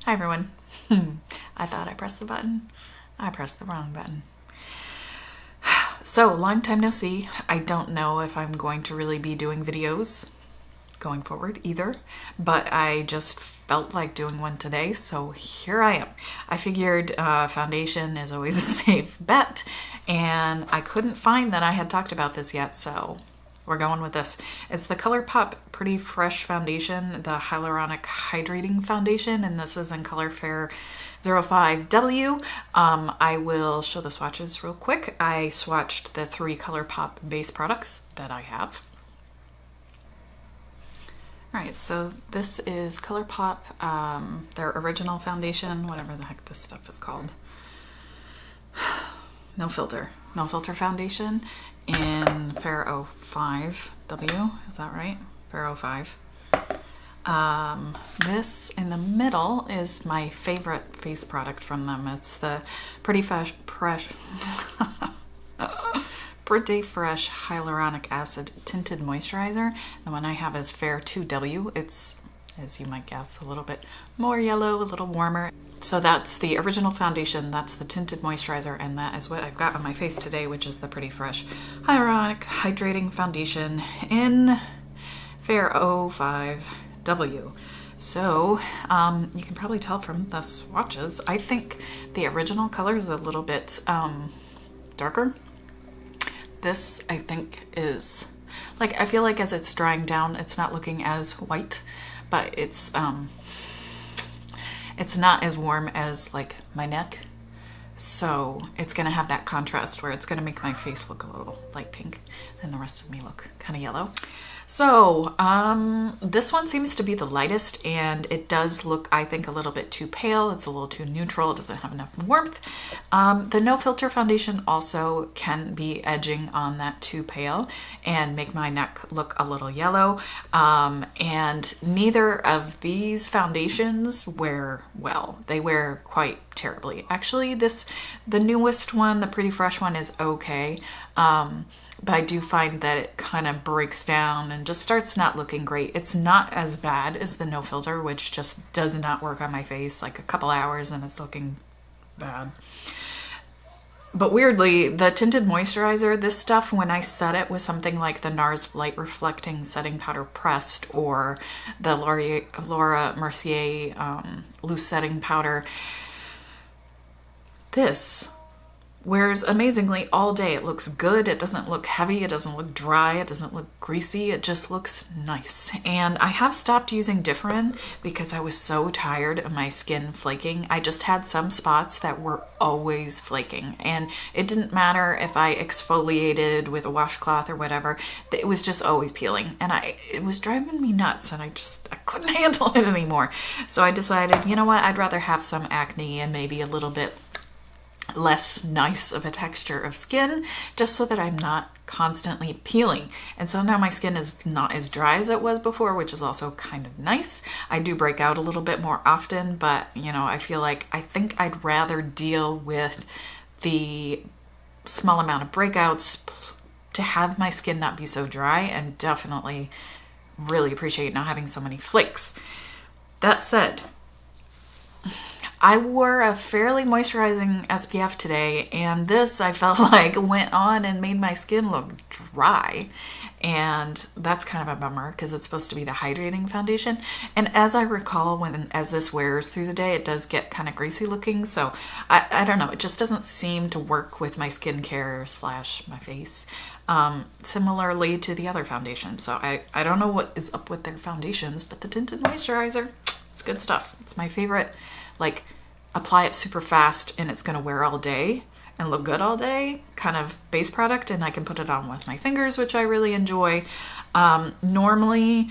Hi everyone. I thought I pressed the button. I pressed the wrong button. So, long time no see. I don't know if I'm going to really be doing videos going forward either, but I just felt like doing one today, so here I am. I figured foundation is always a safe bet, and I couldn't find that I had talked about this yet, so we're going with this. It's the Colourpop Pretty Fresh Foundation, the Hyaluronic Hydrating Foundation, and this is in color Fair 05W. I will show the swatches real quick. I swatched the 3 Colourpop base products that I have. Alright, so this is Colourpop, their original foundation, whatever the heck this stuff is called. No filter foundation in Fair 05W, is that right? Fair 05. This in the middle is my favorite face product from them. It's the Pretty Fresh Hyaluronic Acid Tinted Moisturizer. The one I have is Fair 2W. It's, as you might guess, a little bit more yellow, a little warmer. So that's the original foundation, that's the tinted moisturizer, and that is what I've got on my face today, which is the Pretty Fresh Hyaluronic Hydrating Foundation in Fair 05W. So you can probably tell from the swatches, I think the original color is a little bit darker. This, I think, is, like, I feel like as it's drying down, it's not looking as white, but it's not as warm as, like, my neck. So it's going to have that contrast where it's going to make my face look a little light pink and the rest of me look kind of yellow. So this one seems to be the lightest, and it does look, I think, a little bit too pale. It's a little too neutral. It doesn't have enough warmth. The no filter foundation also can be edging on that too pale and make my neck look a little yellow. And neither of these foundations wear well. They wear quite terribly. Actually, the newest one, the Pretty Fresh one, is okay. But I do find that it kind of breaks down and just starts not looking great. It's not as bad as the no filter, which just does not work on my face, like a couple hours and it's looking bad. But weirdly, the tinted moisturizer, this stuff, when I set it with something like the NARS Light Reflecting Setting Powder Pressed or the Laura Mercier Loose Setting Powder, this wears amazingly all day. It looks good. It doesn't look heavy. It doesn't look dry. It doesn't look greasy. It just looks nice. And I have stopped using Differin because I was so tired of my skin flaking. I just had some spots that were always flaking, and it didn't matter if I exfoliated with a washcloth or whatever. It was just always peeling, and it was driving me nuts, and I couldn't handle it anymore. So I decided, you know what? I'd rather have some acne and maybe a little bit less nice of a texture of skin, just so that I'm not constantly peeling. And so now my skin is not as dry as it was before, which is also kind of nice. I do break out a little bit more often, but you know, I think I'd rather deal with the small amount of breakouts to have my skin not be so dry, and definitely really appreciate not having so many flakes. That said, I wore a fairly moisturizing SPF today, and this, I felt like, went on and made my skin look dry. And that's kind of a bummer because it's supposed to be the hydrating foundation. And as I recall, as this wears through the day, it does get kind of greasy looking. So I don't know, it just doesn't seem to work with my skincare / my face. Similarly to the other foundation. So I don't know what is up with their foundations, but the tinted moisturizer, it's good stuff. It's my favorite. Like, apply it super fast and it's gonna wear all day and look good all day kind of base product, and I can put it on with my fingers, which I really enjoy. Normally,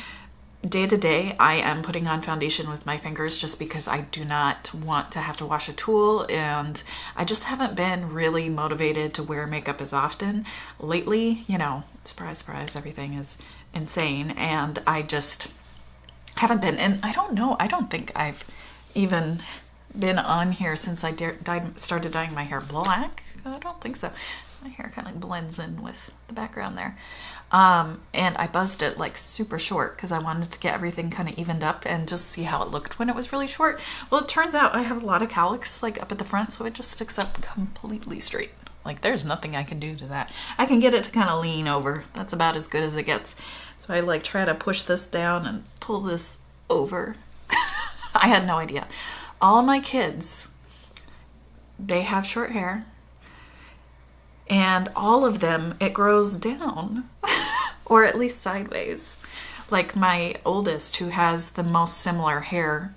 day to day, I am putting on foundation with my fingers just because I do not want to have to wash a tool, and I just haven't been really motivated to wear makeup as often. Lately, you know, surprise, surprise, everything is insane, and I just haven't been. And I don't know, I don't think I've even been on here since I started dyeing my hair black. I don't think so. My hair kind of blends in with the background there. And I buzzed it like super short because I wanted to get everything kind of evened up and just see how it looked when it was really short. Well, it turns out I have a lot of cowlicks like up at the front, so it just sticks up completely straight. Like there's nothing I can do to that. I can get it to kind of lean over. That's about as good as it gets. So I like try to push this down and pull this over. I had no idea. All of my kids, they have short hair. And all of them, it grows down, or at least sideways. Like my oldest, who has the most similar hair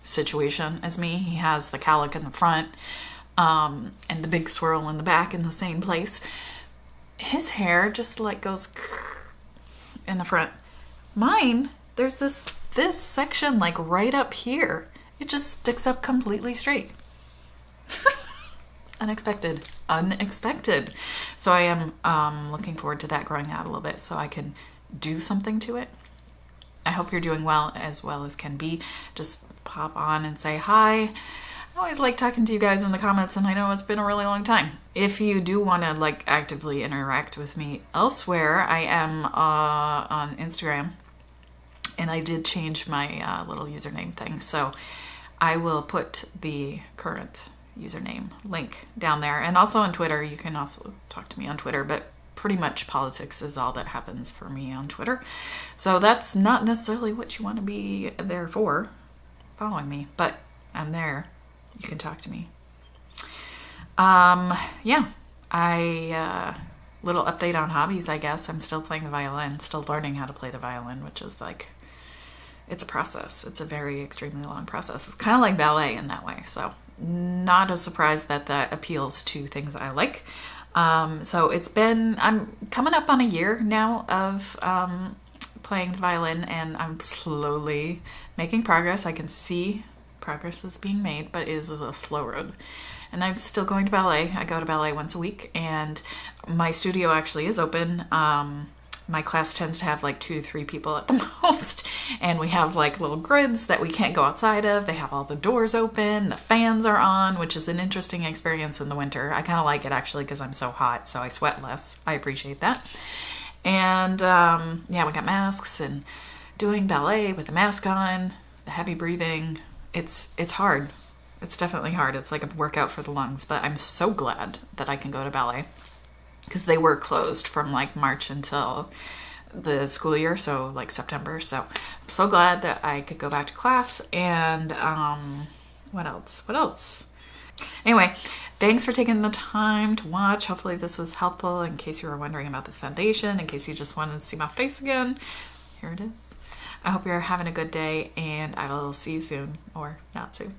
situation as me, he has the cowlick in the front, and the big swirl in the back in the same place. His hair just like goes in the front. Mine, there's this section like right up here. It just sticks up completely straight. Unexpected. So I am looking forward to that growing out a little bit so I can do something to it. I hope you're doing well as can be. Just pop on and say hi. I always like talking to you guys in the comments, and I know it's been a really long time. If you do want to like actively interact with me elsewhere, I am on Instagram, and I did change my little username thing, so I will put the current username link down there, and also on Twitter. You can also talk to me on Twitter, but pretty much politics is all that happens for me on Twitter, so that's not necessarily what you want to be there for, following me, but I'm there. You can talk to me. Yeah, little update on hobbies, I guess. I'm still playing the violin, still learning how to play the violin, which is like, it's a process. It's a very extremely long process. It's kind of like ballet in that way, so not a surprise that appeals to things I like. So I'm coming up on a year now of playing the violin, and I'm slowly making progress. I can see progress is being made, but it is a slow road. And I'm still going to ballet. I go to ballet once a week, and my studio actually is open. My class tends to have like 2 to 3 people at the most, and we have like little grids that we can't go outside of. They have all the doors open, the fans are on, which is an interesting experience in the winter. I kind of like it actually because I'm so hot, so I sweat less. I appreciate that. And yeah, we got masks and doing ballet with the mask on, the heavy breathing. It's hard. It's definitely hard. It's like a workout for the lungs, but I'm so glad that I can go to ballet because they were closed from like March until the school year, so like September. So I'm so glad that I could go back to class. And what else? Anyway, thanks for taking the time to watch. Hopefully this was helpful in case you were wondering about this foundation, in case you just wanted to see my face again. Here it is. I hope you're having a good day, and I will see you soon, or not soon.